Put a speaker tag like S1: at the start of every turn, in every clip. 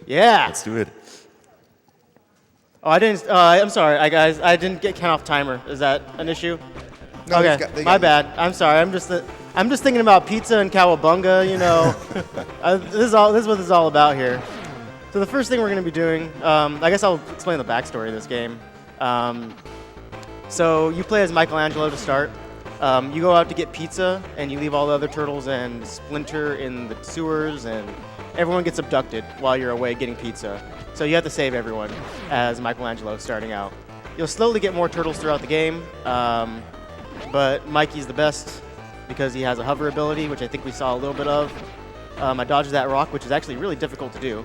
S1: Yeah.
S2: Let's do it.
S1: Oh, I didn't. I'm sorry, guys. I didn't get count off timer. Is that an issue?
S3: No,
S1: Okay, my bad. I'm sorry. I'm just thinking about pizza and cowabunga. You know, this is what this is all about here. So the first thing we're going to be doing, I guess I'll explain the backstory of this game. So you play as Michelangelo to start. You go out to get pizza, and you leave all the other turtles and Splinter in the sewers, and everyone gets abducted while you're away getting pizza. So you have to save everyone as Michelangelo starting out. You'll slowly get more turtles throughout the game, but Mikey's the best because he has a hover ability, which I think we saw a little bit of. I dodged that rock, which is actually really difficult to do.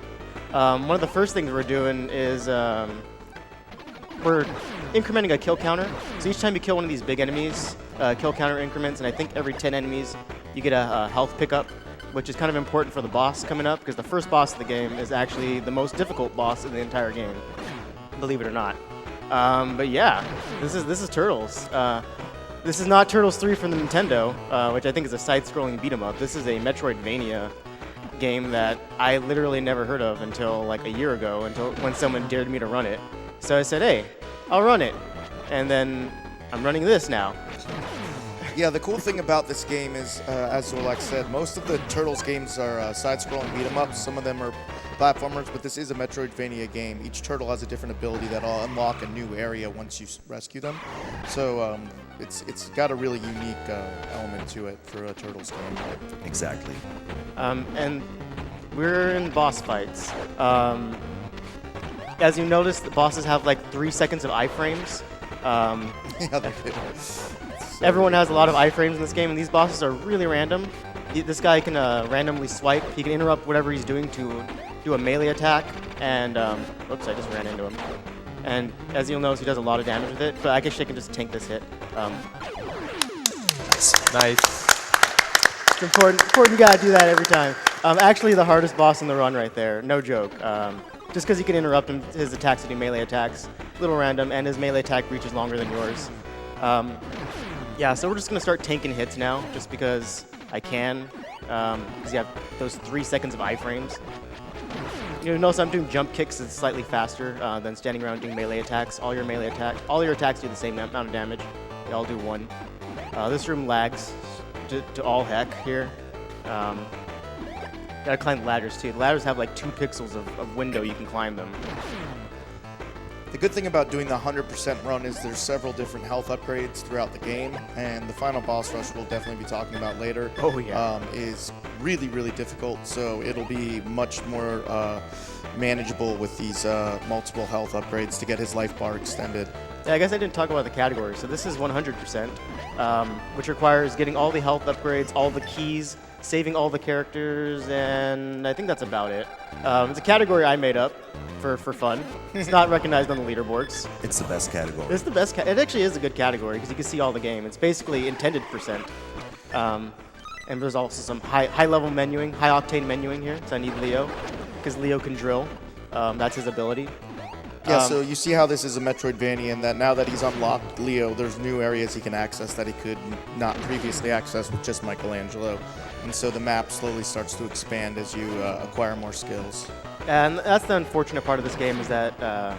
S1: One of the first things we're doing is we're incrementing a kill counter. So each time you kill one of these big enemies, kill counter increments, and I think every 10 enemies you get a health pickup, which is kind of important for the boss coming up, because the first boss of the game is actually the most difficult boss in the entire game, believe it or not. But yeah, this is Turtles. This is not Turtles 3 from the Nintendo, which I think is a side-scrolling beat-em-up. This is a Metroidvania game that I literally never heard of until like a year ago, until when someone dared me to run it. So I said, hey, I'll run it. And then I'm running this now.
S3: Yeah, the cool thing about this game is, as Zorlak said, most of the Turtles games are side-scrolling beat-em-ups. Some of them are platformers, but this is a Metroidvania game. Each turtle has a different ability that'll unlock a new area once you rescue them. So it's got a really unique element to it for a Turtles game.
S2: Exactly.
S1: And we're in boss fights. As you notice, the bosses have like 3 seconds of iframes.
S3: Yeah, they do.
S1: Everyone has a lot of iframes in this game, and these bosses are really random. This guy can randomly swipe. He can interrupt whatever he's doing to do a melee attack. And, oops, I just ran into him. And as you'll notice, he does a lot of damage with it, but I guess I can just tank this hit.
S4: Nice.
S1: It's important you gotta do that every time. Actually, the hardest boss in the run right there, no joke. Just because he can interrupt his attacks to do melee attacks, a little random, and his melee attack reach is longer than yours. Yeah, so we're just gonna start tanking hits now, just because I can, because you have those 3 seconds of iframes. You'll notice I'm doing jump kicks that's slightly faster than standing around doing melee attacks. All your attacks do the same amount of damage. They all do 1. This room lags to all heck here. Gotta climb the ladders too. The ladders have like 2 pixels of window you can climb them.
S3: The good thing about doing the 100% run is there's several different health upgrades throughout the game, and the final boss rush we'll definitely be talking about later.
S1: Oh yeah.
S3: Is really, really difficult, so it'll be much more manageable with these multiple health upgrades to get his life bar extended.
S1: Yeah, I guess I didn't talk about the category. So this is 100%, which requires getting all the health upgrades, all the keys, saving all the characters, and I think that's about it. It's a category I made up for fun. It's not recognized on the leaderboards.
S2: It's the best category.
S1: It's the best. It actually is a good category because you can see all the game. It's basically intended percent. And there's also some high-level menuing, high-octane menuing here. So I need Leo because Leo can drill. That's his ability.
S3: Yeah, so you see how this is a Metroidvania, and that now that he's unlocked Leo, there's new areas he can access that he could not previously access with just Michelangelo. And so the map slowly starts to expand as you acquire more skills.
S1: And that's the unfortunate part of this game is that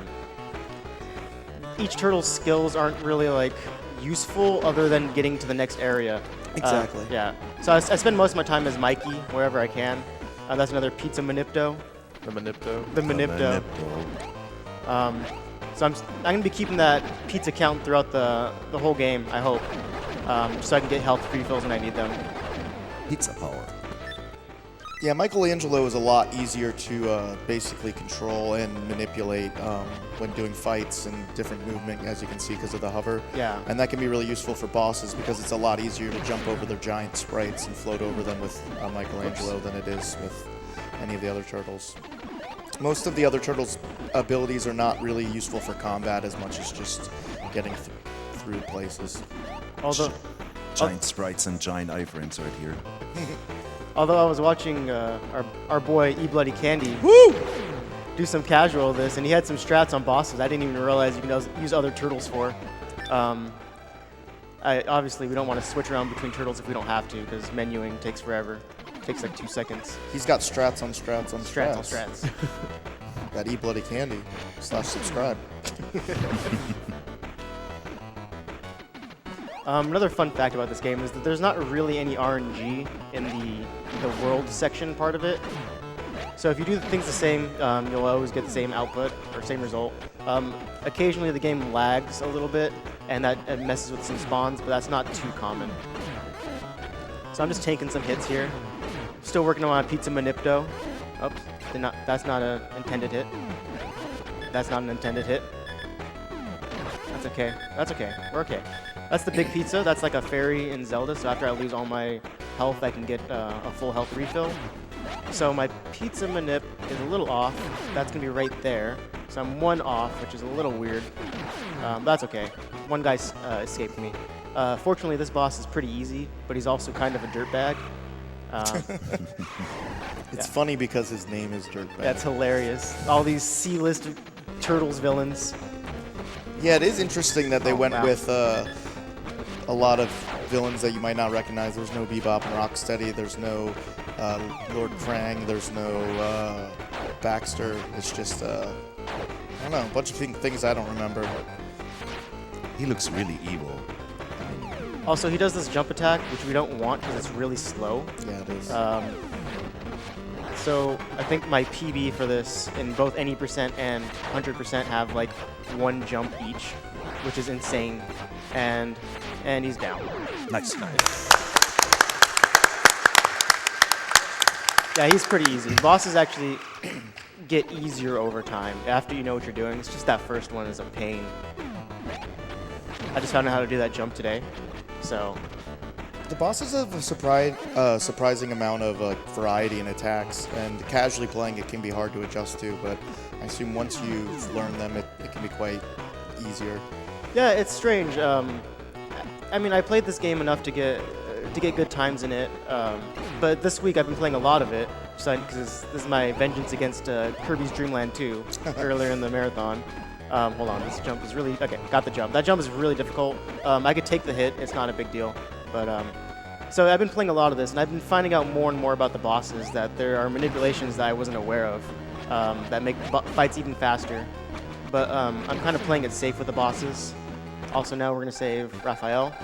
S1: each turtle's skills aren't really like useful other than getting to the next area.
S3: Exactly.
S1: Yeah. So I spend most of my time as Mikey wherever I can. That's another pizza manipto.
S4: The Manipto.
S1: The manipto. So I'm going to be keeping that pizza count throughout the whole game, I hope, so I can get health refills when I need them.
S2: Pizza power.
S3: Yeah, Michelangelo is a lot easier to basically control and manipulate when doing fights and different movement, as you can see, because of the hover.
S1: Yeah.
S3: And that can be really useful for bosses because it's a lot easier to jump over their giant sprites and float over them with Michelangelo than it is with any of the other turtles. Most of the other turtles' abilities are not really useful for combat as much as just getting through places.
S1: Although,
S2: Giant sprites and giant iframes right here.
S1: although I was watching our boy E Bloody Candy do some casual of this, and he had some strats on bosses I didn't even realize you can use other turtles for. Obviously, we don't want to switch around between turtles if we don't have to, because menuing takes forever. It takes like 2 seconds.
S3: He's got strats on strats on strats.
S1: Strats on strats.
S3: Gotta eat bloody candy. /subscribe.
S1: Another fun fact about this game is that there's not really any RNG in the world section part of it. So if you do things the same, you'll always get the same output or same result. Occasionally the game lags a little bit, and that it messes with some spawns, but that's not too common. So I'm just taking some hits here. Still working on my pizza manipto. Oops, that's not an intended hit. That's not an intended hit. That's okay. That's okay. We're okay. That's the big pizza. That's like a fairy in Zelda, so after I lose all my health, I can get a full health refill. So my pizza manip is a little off. That's going to be right there. So I'm 1 off, which is a little weird. That's okay. One guy escaped me. Fortunately, this boss is pretty easy, but he's also kind of a dirtbag.
S3: It's funny because his name is Dirtbag.
S1: That's hilarious. All these C-list Turtles villains.
S3: Yeah, it is interesting that they went
S1: wow.
S3: with a lot of villains that you might not recognize. There's no Bebop and Rocksteady. There's no Lord Krang. There's no Baxter. It's just, I don't know, a bunch of things I don't remember.
S2: He looks really evil.
S1: Also, he does this jump attack, which we don't want because it's really slow.
S3: Yeah, it is.
S1: So I think my PB for this in both any percent and 100% have like 1 jump each, which is insane. And he's down.
S2: Nice.
S1: Yeah, he's pretty easy. Bosses actually get easier over time after you know what you're doing. It's just that first one is a pain. I just found out how to do that jump today, so.
S3: The bosses have a surprising amount of variety in attacks, and casually playing it can be hard to adjust to, but I assume once you've learned them, it can be quite easier.
S1: Yeah, it's strange. I mean, I played this game enough to get good times in it, but this week I've been playing a lot of it, because this is my vengeance against Kirby's Dream Land 2 earlier in the marathon. Hold on, this jump is really, okay, got the jump. That jump is really difficult. I could take the hit, it's not a big deal. But, so I've been playing a lot of this, and I've been finding out more and more about the bosses, that there are manipulations that I wasn't aware of that make fights even faster. But I'm kind of playing it safe with the bosses. Also now we're going to save Raphael.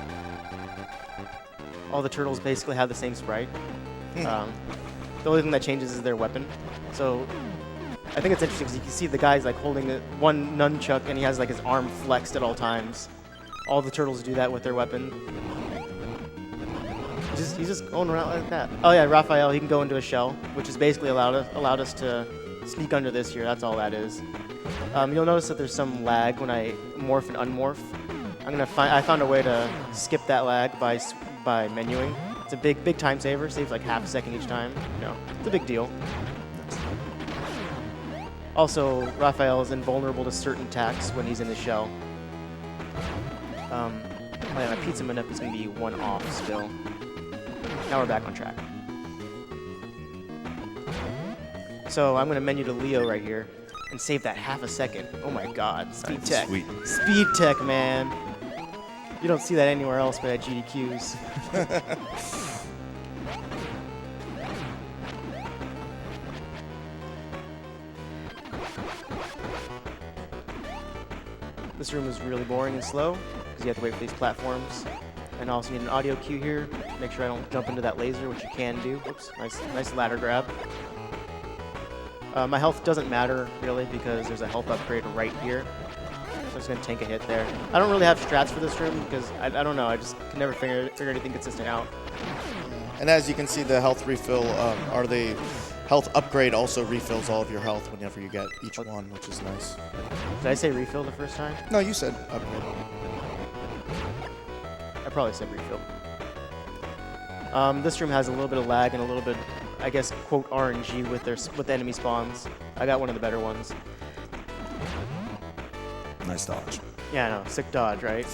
S1: All the turtles basically have the same sprite. The only thing that changes is their weapon. So I think it's interesting because you can see the guy's like holding one nunchuck and he has like his arm flexed at all times. All the turtles do that with their weapon. He's just going around like that. Oh yeah, Raphael, he can go into a shell, which is basically allowed us to sneak under this here. That's all that is. You'll notice that there's some lag when I morph and unmorph. I found a way to skip that lag by menuing. It's a big time saver. Saves like half a second each time. You know, it's a big deal. Also, Raphael is invulnerable to certain attacks when he's in the shell. Oh yeah, my pizza manip is gonna be 1 off still. Now we're back on track. So I'm gonna menu to Leo right here and save that half a second. Oh my god, speed tech.
S2: Sweet.
S1: Speed tech, man. You don't see that anywhere else but at GDQs. This room is really boring and slow because you have to wait for these platforms. And also need an audio cue here. Make sure I don't jump into that laser, which you can do. Oops, nice ladder grab. My health doesn't matter really because there's a health upgrade right here. So I'm just gonna tank a hit there. I don't really have strats for this room because I don't know. I just can never figure anything consistent out.
S3: And as you can see, the health refill, or the health upgrade also refills all of your health whenever you get each one, which is nice.
S1: Did I say refill the first time?
S3: No, you said upgrade.
S1: I probably said refill. This room has a little bit of lag and a little bit, I guess, quote RNG with the enemy spawns. I got one of the better ones.
S2: Nice dodge.
S1: Yeah, I know, sick dodge, right?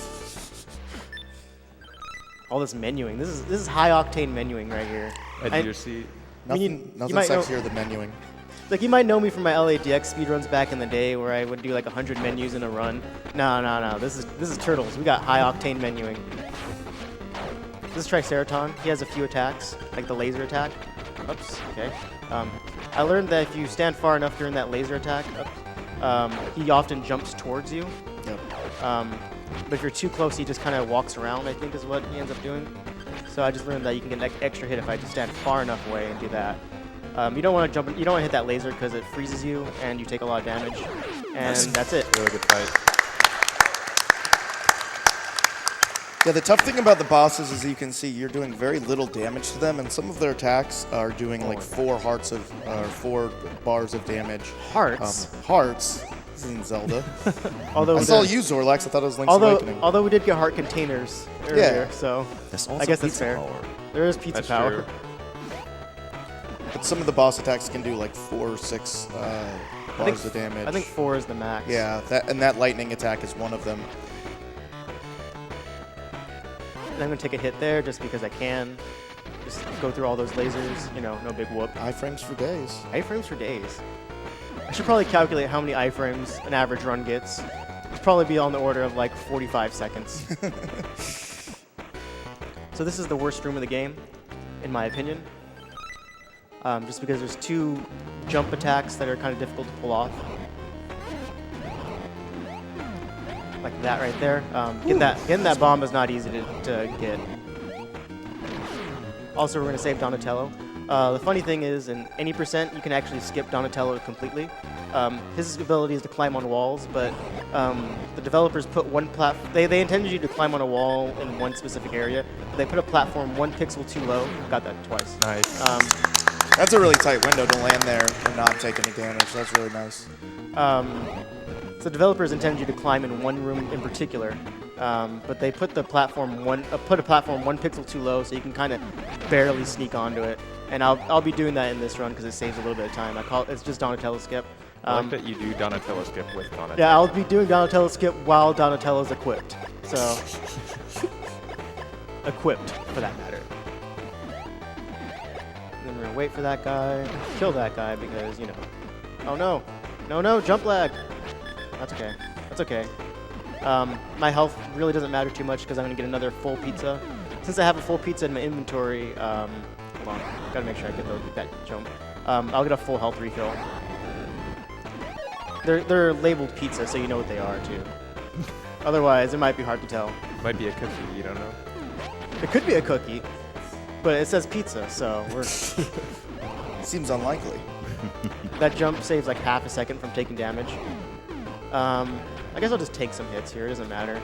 S1: All this menuing. This is high octane menuing right here.
S4: Edge of your seat.
S3: Nothing
S1: you might
S3: sexier than menuing.
S1: Like, you might know me from my LADX speedruns back in the day where I would do like 100 menus in a run. No. This is Turtles. We got high octane menuing. This is Triceraton. He has a few attacks, like the laser attack. Oops. Okay. I learned that if you stand far enough during that laser attack, he often jumps towards you.
S3: Yep.
S1: But if you're too close, he just kind of walks around, I think is what he ends up doing. So I just learned that you can get an extra hit if I just stand far enough away and do that. You don't want to jump. You don't want to hit that laser because it freezes you and you take a lot of damage. And that's it.
S4: Really good fight.
S3: Yeah, the tough thing about the bosses is you can see you're doing very little damage to them, and some of their attacks are doing like 4 bars of damage.
S1: Hearts.
S3: Hearts. This is in Zelda.
S1: Although
S3: I saw you, Zorlax. I thought it was Link's Awakening.
S1: although we did get heart containers earlier, so
S2: There's also
S1: I guess that's
S2: pizza
S1: fair.
S2: power.
S1: There is pizza
S4: That's
S1: power.
S4: true.
S3: But some of the boss attacks can do like 4 or 6 bars of damage.
S1: I think 4 is the max.
S3: Yeah, that lightning attack is one of them.
S1: And I'm gonna take a hit there just because I can. Just go through all those lasers. You know, no big whoop.
S3: Iframes for days.
S1: Iframes for days. I should probably calculate how many iframes an average run gets. It'd probably be on the order of like 45 seconds. So this is the worst room of the game, in my opinion. Just because there's 2 jump attacks that are kind of difficult to pull off. Like that right there. Getting that bomb is not easy to get. Also, we're going to save Donatello. The funny thing is, in any percent, you can actually skip Donatello completely. His ability is to climb on walls, but the developers put one platform. They intended you to climb on a wall in one specific area. But they put a platform 1 pixel too low. Got that twice.
S4: Nice.
S3: That's a really tight window to land there and not take any damage. That's really nice.
S1: So developers intended you to climb in one room in particular, but they put the platform one pixel too low, so you can kind of barely sneak onto it. And I'll be doing that in this run because it saves a little bit of time. It's just Donatello skip.
S4: I like that you do Donatello skip with Donatello.
S1: Yeah, I'll be doing Donatello skip while Donatello's equipped. So equipped for that matter. And then we're gonna wait for that guy, kill that guy because oh no, jump lag. That's okay. That's okay. My health really doesn't matter too much because I'm going to get another full pizza. Since I have a full pizza in my inventory, hold on, gotta make sure I get that jump. I'll get a full health refill. They're labeled pizza, so you know what they are too. Otherwise, it might be hard to tell.
S4: Might be a cookie, you don't know.
S1: It could be a cookie, but it says pizza, so we're
S3: Seems unlikely.
S1: that jump saves like half a second from taking damage. I guess I'll just take some hits here. It doesn't matter.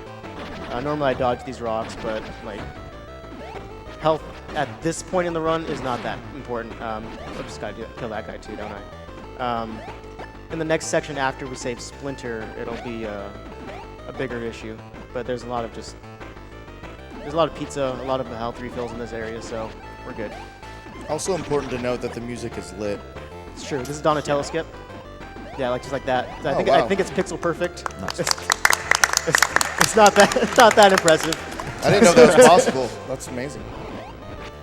S1: Normally I dodge these rocks, but like health at this point in the run is not that important. I just gotta kill that guy too, don't I? In the next section after we save Splinter, it'll be a bigger issue. But there's a lot of pizza, a lot of health refills in this area, so we're good.
S3: Also important to note that the music is lit.
S1: It's true. This is Donatello skip. Yeah, like just like that. I
S3: wow.
S1: think it's pixel perfect.
S2: Nice.
S1: It's not that impressive.
S3: I didn't know that was possible. That's amazing.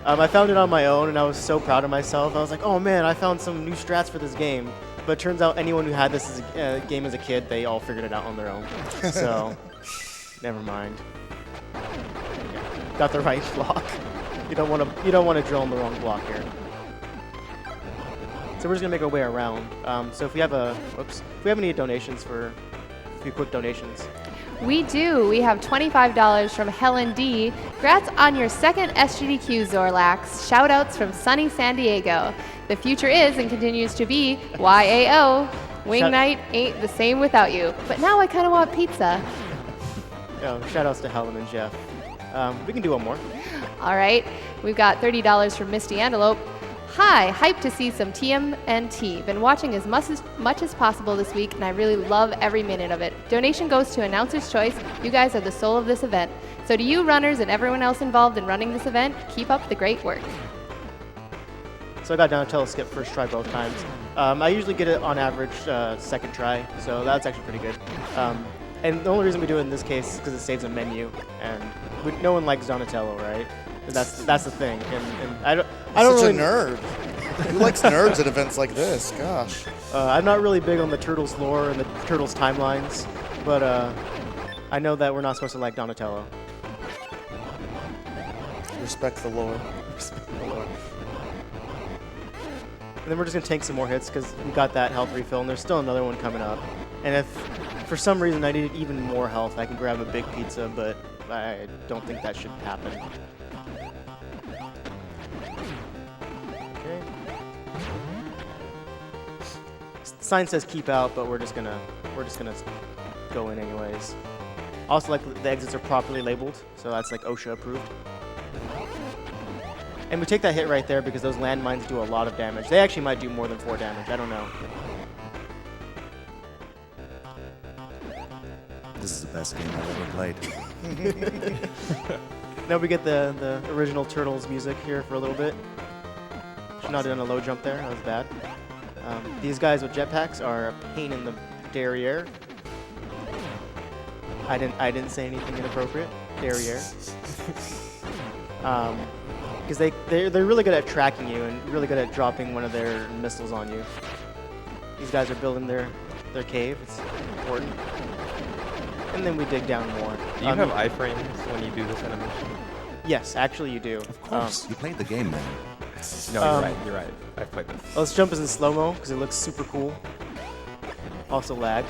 S1: I found it on my own, and I was so proud of myself. I was like, oh man, I found some new strats for this game. But it turns out anyone who had this as a game as a kid, they all figured it out on their own. So, never mind. Got the right block. You don't want to drill on the wrong block here. So we're just gonna make our way around. So if we have any donations for a few quick donations.
S5: We do. We have $25 from Helen D. Congrats on your second SGDQ, Zorlax. Shoutouts from sunny San Diego. The future is and continues to be YAO. Wing Night ain't the same without you. But now I kind of want pizza.
S1: Shout outs to Helen and Jeff. We can do one more.
S5: All right. We've got $30 from Misty Antelope. Hi, hyped to see some TMNT. Been watching as much as possible this week, and I really love every minute of it. Donation goes to Announcer's Choice. You guys are the soul of this event. So to you runners and everyone else involved in running this event, keep up the great work.
S1: So I got Donatello skip first try both times. I usually get it on average second try, so that's actually pretty good. And the only reason we do it in this case is because it saves a menu, and no one likes Donatello, right? And that's the thing. And I don't
S3: Such
S1: really
S3: a nerd. Who likes nerds at events like this? Gosh.
S1: I'm not really big on the Turtles lore and the Turtles timelines, but I know that we're not supposed to like Donatello.
S3: Respect the lore.
S1: Respect the lore. And then we're just going to tank some more hits because we got that health refill, and there's still another one coming up. And if for some reason I need even more health, I can grab a big pizza, but I don't think that should happen. Okay. Sign says keep out, but we're just gonna go in anyways. Also, like the exits are properly labeled, so that's like OSHA approved. And we take that hit right there because those landmines do a lot of damage. They actually might do more than 4 damage. I don't know.
S2: This is the best game I've ever played.
S1: Now we get the original Turtles music here for a little bit. Should not have done a low jump there. That was bad. These guys with jetpacks are a pain in the derriere. I didn't say anything inappropriate. Derriere. Because they're really good at tracking you and really good at dropping one of their missiles on you. These guys are building their cave. It's important. And then we dig down more.
S4: Do you have iframes when you do this animation?
S1: Yes, actually you do.
S2: Of course, you played the game, man.
S4: No, you're right. I've played this.
S1: Well, this jump is in slow-mo because it looks super cool. Also lag.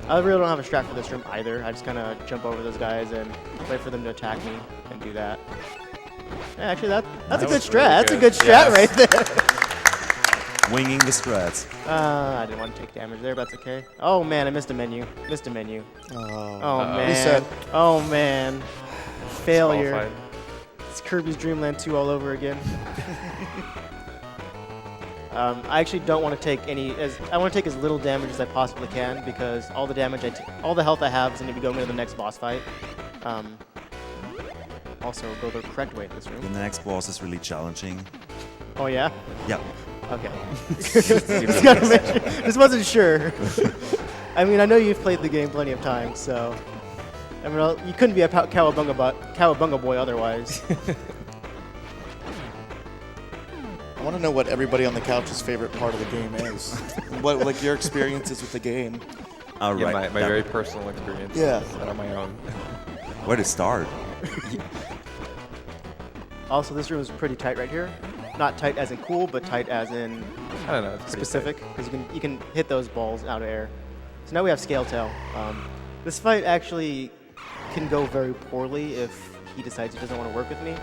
S1: I really don't have a strat for this room either. I just kind of jump over those guys and wait for them to attack me and do that. Yeah, actually, that's a good strat. That's a good strat right there.
S2: Winging the strats.
S1: I didn't want to take damage there, but that's okay. Oh man, I missed a menu. Missed a menu. Oh man.
S3: Reset.
S1: Oh man. Failure.
S4: Qualified.
S1: It's Kirby's Dream Land 2 all over again. I actually don't want to take I want to take as little damage as I possibly can because all the damage all the health I have is going to be going into the next boss fight. Also, go the correct way in this room.
S2: The next boss is really challenging.
S1: Oh yeah?
S2: Yeah.
S1: Okay. Just gotta make sure. Just wasn't sure. I know you've played the game plenty of times, so you couldn't be a cowabunga boy otherwise.
S3: I want to know what everybody on the couch's favorite part of the game is. What like your experiences with the game?
S2: All
S4: Yeah,
S2: right.
S4: my very personal experience.
S3: Yeah.
S4: Not on my own.
S2: Where to start?
S1: Also, this room is pretty tight right here. Not tight as in cool, but tight as in
S4: I don't know. It's pretty
S1: specific, because you can hit those balls out of air. So now we have Scale Tail. This fight actually can go very poorly if he decides he doesn't want to work with me.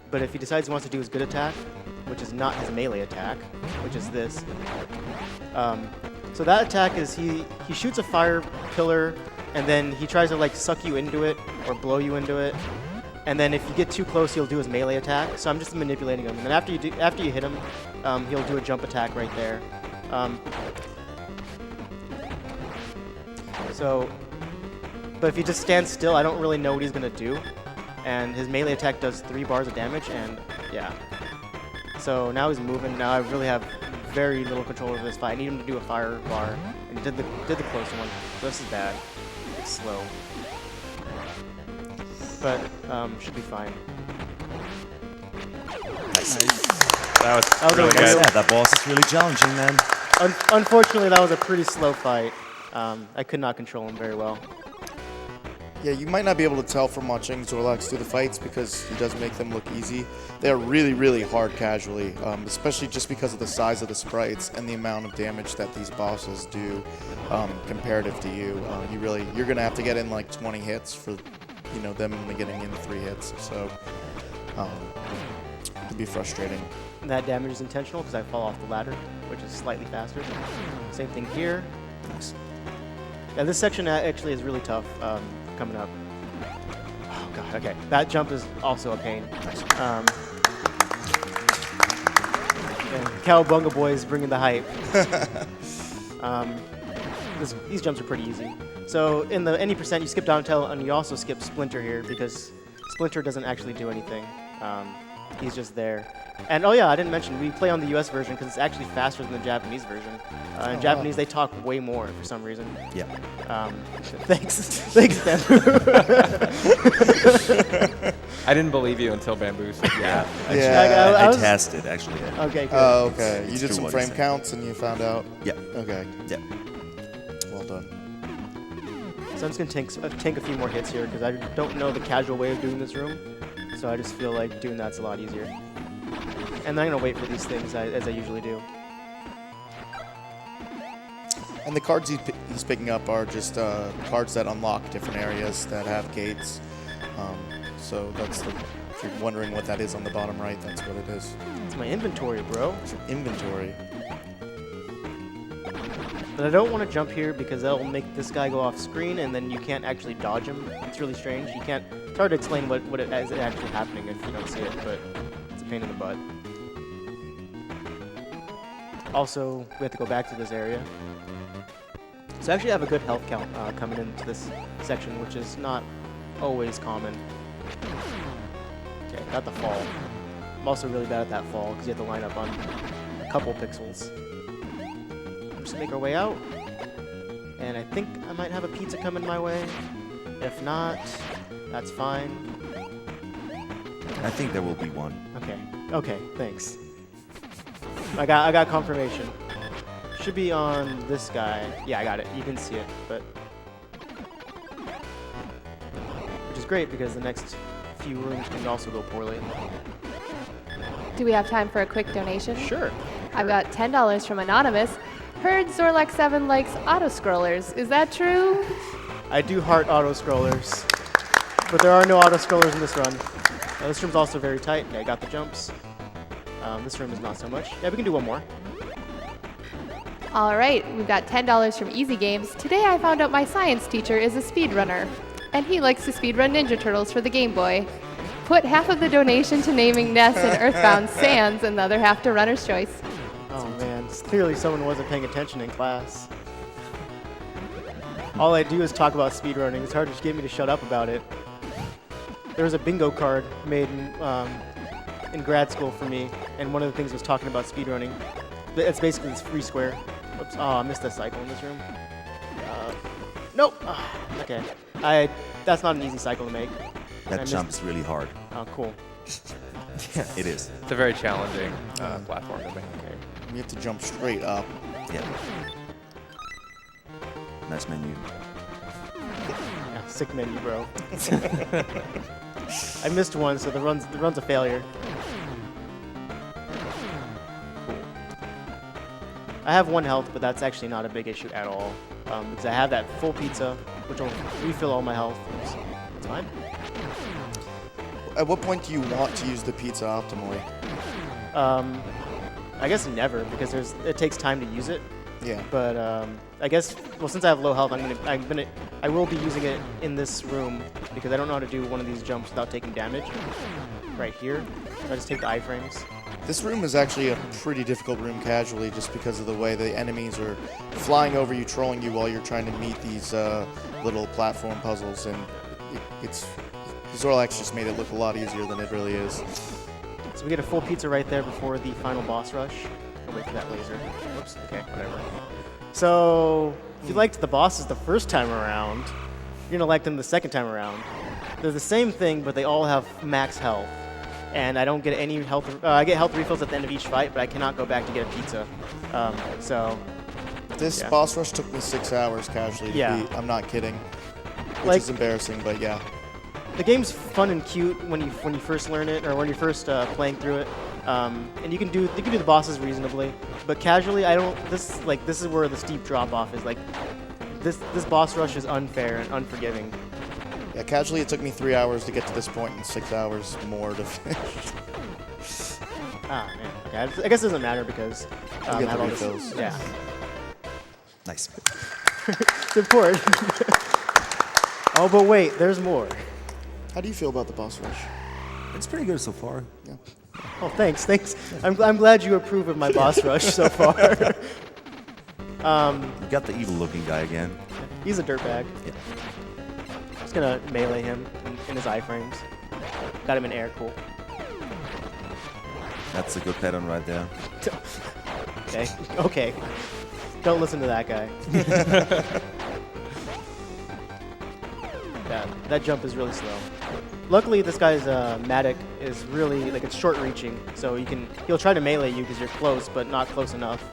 S1: But if he decides he wants to do his good attack, which is not his melee attack, which is this. So that attack is he shoots a fire pillar, and then he tries to like suck you into it or blow you into it. And then if you get too close, he'll do his melee attack. So I'm just manipulating him. And then after you hit him, he'll do a jump attack right there. But if he just stands still, I don't really know what he's gonna do. And his melee attack does 3 bars of damage, and yeah. So now he's moving. Now I really have very little control over this fight. I need him to do a fire bar, and he did the close one. So this is bad. It's slow. But should be fine.
S4: That was really
S1: okay.
S4: good.
S2: Yeah, that boss is really challenging, man.
S1: Unfortunately, that was a pretty slow fight. I could not control him very well.
S3: Yeah, you might not be able to tell from watching Zorlax do the fights because he does make them look easy. They are really, really hard casually, especially just because of the size of the sprites and the amount of damage that these bosses do comparative to you. You're gonna have to get in like 20 hits for, them only getting in 3 hits. So it can be frustrating.
S1: That damage is intentional because I fall off the ladder, which is slightly faster. Same thing here.
S2: Nice.
S1: Yeah, this section actually is really tough coming up. Oh god, okay. That jump is also a pain. Cowabunga Boys bringing the hype. These jumps are pretty easy. So in the any percent, you skip Donatello, and you also skip Splinter here because Splinter doesn't actually do anything. He's just there. And oh yeah, I didn't mention, we play on the US version because it's actually faster than the Japanese version. In Japanese, they talk way more for some reason.
S2: Yeah.
S1: Thanks, Ben.
S4: I didn't believe you until Bamboo said yeah.
S3: Yeah.
S1: I
S2: I
S1: was-
S2: tested, actually. Yeah.
S1: Okay, good.
S3: Oh, okay. You
S2: It's
S3: did
S2: true
S3: some
S2: what he
S3: frame
S2: said.
S3: counts and you found out?
S2: Yeah.
S3: Okay.
S2: Yeah.
S3: Well done.
S1: So I'm just gonna tank a few more hits here because I don't know the casual way of doing this room. So I just feel like doing that's a lot easier. And then I'm gonna wait for these things as I usually do.
S3: And the cards he's picking up are just cards that unlock different areas that have gates. So that's the, if you're wondering what that is on the bottom right, that's what it is.
S1: It's my inventory, bro.
S3: It's your inventory.
S1: But I don't want to jump here because that'll make this guy go off screen, and then you can't actually dodge him. It's really strange. You can't. It's hard to explain what is actually happening if you don't see it, but it's a pain in the butt. Also, we have to go back to this area. So I actually have a good health count coming into this section, which is not always common. Okay, got the fall. I'm also really bad at that fall because you have to line up on a couple pixels. Just make our way out. And I think I might have a pizza coming my way. If not, that's fine.
S2: I think there will be one.
S1: Okay, thanks. I got confirmation. Should be on this guy. Yeah, I got it. You can see it, but which is great because the next few rooms can also go poorly.
S5: Do we have time for a quick donation?
S1: Sure.
S5: I've got $10 from Anonymous. Heard Zorlak7 likes auto-scrollers. Is that true?
S1: I do heart auto-scrollers, but there are no auto-scrollers in this run. This room's also very tight. Yeah, I got the jumps. This room is not so much. Yeah, we can do one more.
S5: All right, we've got $10 from Easy Games. Today I found out my science teacher is a speedrunner, and he likes to speedrun Ninja Turtles for the Game Boy. Put half of the donation to naming Ness and Earthbound Sans, and the other half to Runner's Choice.
S1: Oh man, clearly someone wasn't paying attention in class. All I do is talk about speedrunning. It's hard to get me to shut up about it. There was a bingo card made in grad school for me, and one of the things was talking about speedrunning. It's basically this free square. Oops, oh, I missed a cycle in this room. Nope. Okay. That's not an easy cycle to make.
S2: That jump's really hard.
S1: Oh, cool.
S2: It is.
S4: It's a very challenging platform to make.
S1: Okay.
S3: You have to jump straight up.
S2: Yeah. Nice menu.
S1: Yeah, sick menu, bro. I missed one, so the run's a failure. Cool. I have 1 health, but that's actually not a big issue at all. Because I have that full pizza, which will refill all my health. It's fine.
S3: At what point do you want to use the pizza optimally?
S1: I guess never, because it takes time to use it.
S3: Yeah.
S1: But I guess, well, since I have low health, I will be using it in this room because I don't know how to do one of these jumps without taking damage. Right here, so I just take the iframes.
S3: This room is actually a pretty difficult room casually just because of the way the enemies are flying over you, trolling you while you're trying to meet these little platform puzzles, and it's Zorlax just made it look a lot easier than it really is.
S1: So we get a full pizza right there before the final boss rush. I'll wait for that laser. Whoops, okay, whatever. So, if you liked the bosses the first time around, you're gonna like them the second time around. They're the same thing, but they all have max health. And I don't get any health, I get health refills at the end of each fight, but I cannot go back to get a pizza.
S3: This
S1: yeah.
S3: boss rush took me 6 hours casually to beat. I'm not kidding. Which is embarrassing, but yeah.
S1: The game's fun and cute when you first learn it, or when you're first playing through it, and you can do the bosses reasonably. But casually, this is where the steep drop off is. Like, this boss rush is unfair and unforgiving.
S3: Yeah, casually it took me 3 hours to get to this point and 6 hours more to finish.
S1: Ah man, okay. I guess it doesn't matter because
S3: You
S1: I
S3: get
S1: have
S3: the
S1: all this-
S3: refills.
S1: Yeah,
S2: Nice.
S1: it's important. Oh, but wait, there's more.
S3: How do you feel about the boss rush?
S2: It's pretty good so far.
S3: Yeah.
S1: Oh, thanks. I'm glad you approve of my boss rush so far.
S2: You got the evil-looking guy again.
S1: He's a dirtbag.
S2: Yeah.
S1: Just gonna melee him in his iframes. Got him in air, cool.
S2: That's a good pattern right there.
S1: Okay. Don't listen to that guy. Yeah, that jump is really slow. Luckily, this guy's Matic is really, it's short-reaching, so he'll try to melee you because you're close, but not close enough.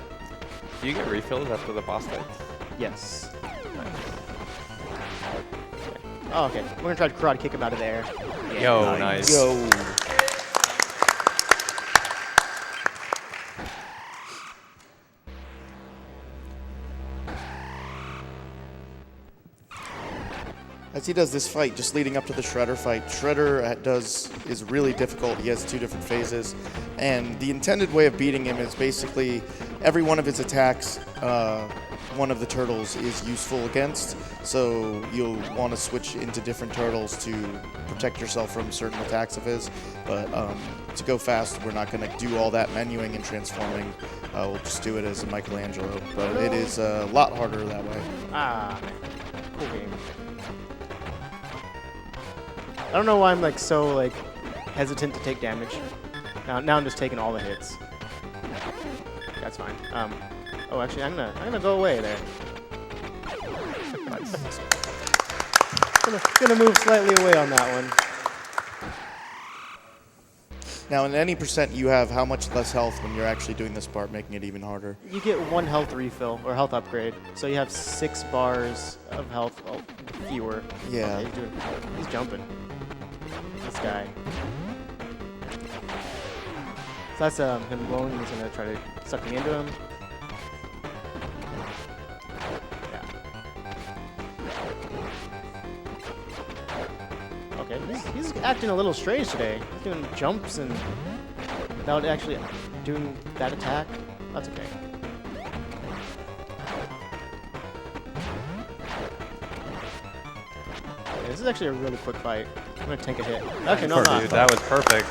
S4: Do you get refills after the boss fights?
S1: Yes. Oh, okay. We're gonna try to karate kick him out of there. Yeah.
S4: Yo, nice.
S3: Yo. As he does this fight, just leading up to the Shredder fight, Shredder is really difficult. He has 2 different phases, and the intended way of beating him is basically every one of his attacks, one of the turtles is useful against. So you'll want to switch into different turtles to protect yourself from certain attacks of his. But to go fast, we're not going to do all that menuing and transforming. We'll just do it as a Michelangelo, but it is a lot harder that way.
S1: Ah, cool game. I don't know why I'm like so like hesitant to take damage. Now I'm just taking all the hits. That's fine. Oh, actually, I'm gonna go away there. Gonna move slightly away on that one.
S3: Now, in any percent, you have how much less health when you're actually doing this part, making it even harder.
S1: You get 1 health refill or health upgrade, so you have 6 bars of health fewer.
S3: Yeah.
S1: Okay, he's jumping. This guy. So that's him blowing. He's gonna try to suck me into him. Yeah. Okay, he's acting a little strange today. He's doing jumps and without actually doing that attack. That's okay. Okay, this is actually a really quick fight. I'm gonna take a hit. Actually, no, I'm not.
S4: Dude, that was perfect.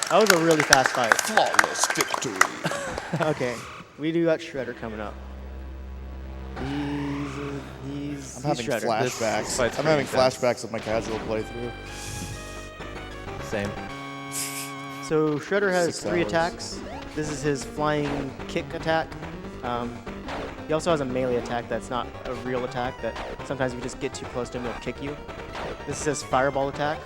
S1: That was a really fast fight.
S3: Flawless victory.
S1: Okay, we do got Shredder coming up.
S3: I'm having
S1: Shredder.
S3: flashbacks.
S4: This fight's
S3: I'm having
S4: pretty intense.
S3: flashbacks of my casual playthrough.
S4: Same.
S1: So Shredder has
S3: 6
S1: 3
S3: hours.
S1: attacks. This is his flying kick attack. He also has a melee attack that's not a real attack, that sometimes if you just get too close to him, he'll kick you. This is his fireball attack.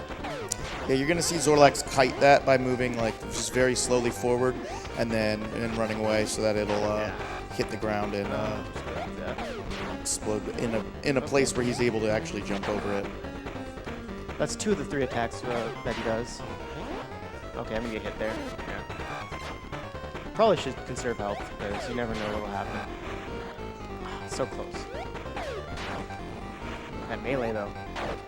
S3: Yeah, you're gonna see Zorlax kite that by moving like just very slowly forward and then running away so that it'll hit the ground and explode in a place where he's able to actually jump over it.
S1: That's 2 of the 3 attacks that he does. Okay, I'm gonna get hit there. Yeah. Probably should conserve health because you never know what will happen. So close. That melee though.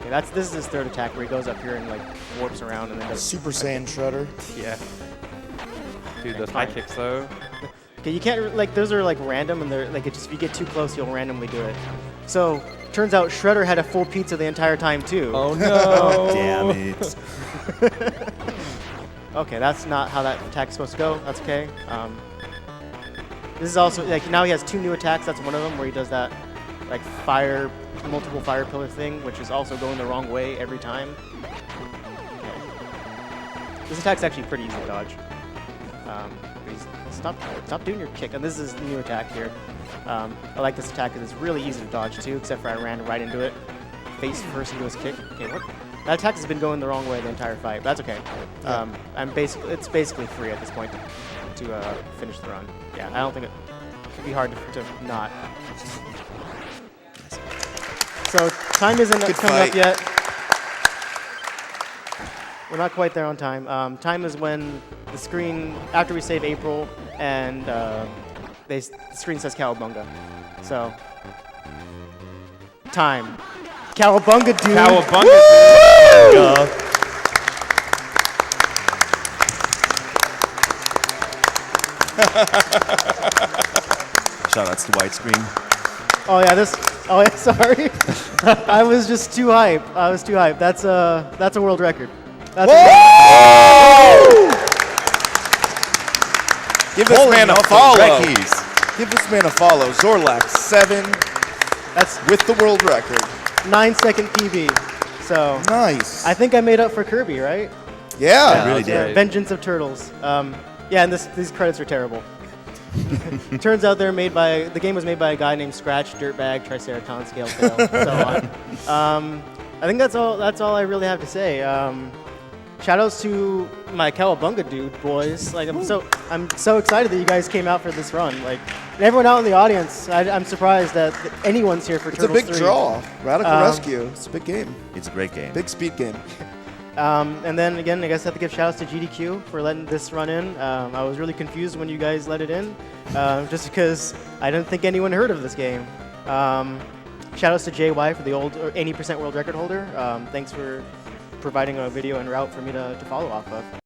S1: Okay, this is his 3rd attack where he goes up here and like warps around and then does
S3: Super Saiyan Shredder.
S4: Yeah. Dude, those high kicks though.
S1: Okay, you can't like those are like random and they're like if you get too close, you'll randomly do it. So turns out Shredder had a full pizza the entire time too.
S4: Oh no!
S2: Damn it.
S1: Okay, that's not how that attack's supposed to go. That's okay. This is also like now he has 2 new attacks. That's one of them where he does that like multiple fire pillar thing, which is also going the wrong way every time. Okay. This attack's actually pretty easy to dodge. Stop doing your kick. And this is the new attack here. I like this attack because it's really easy to dodge too, except for I ran right into it, face first into his kick. Okay, what? That attack has been going the wrong way the entire fight. But that's okay. It's basically free at this point to finish the run. Yeah, I don't think it'd be hard to not. So time isn't coming up yet. We're not quite there on time. Time is when the screen, after we save April, and the screen says Cowabunga. So, time. Cowabunga, dude.
S4: Cowabunga!
S2: Shout outs to widescreen.
S1: Oh yeah, oh yeah, sorry. I was just too hype. That's a world record. That's
S3: Give this man a follow.
S2: Reckies.
S3: Give this man a follow. Zorlax 7.
S1: That's
S3: with the world record.
S1: 9-second PB. So
S3: Nice.
S1: I think I made up for Kirby, right?
S3: Yeah.
S2: really
S1: Yeah,
S2: did.
S1: Vengeance of Turtles. Yeah, and these credits are terrible. Turns out the game was made by a guy named Scratch, Dirtbag, Triceratops, Scaletail, so on. I think that's all I really have to say. Shoutouts to my Cowabunga dude, boys. Like I'm so excited that you guys came out for this run. Like and everyone out in the audience, I'm surprised that anyone's here for
S3: It's a
S1: Turtles
S3: big
S1: 3.
S3: draw. Radical Rescue. It's a big game.
S2: It's a great game.
S3: Big speed game.
S1: And then again, I guess I have to give shoutouts to GDQ for letting this run in. I was really confused when you guys let it in, just because I didn't think anyone heard of this game. Shout outs to JY for the old 80% world record holder. Thanks for providing a video and route for me to follow off of.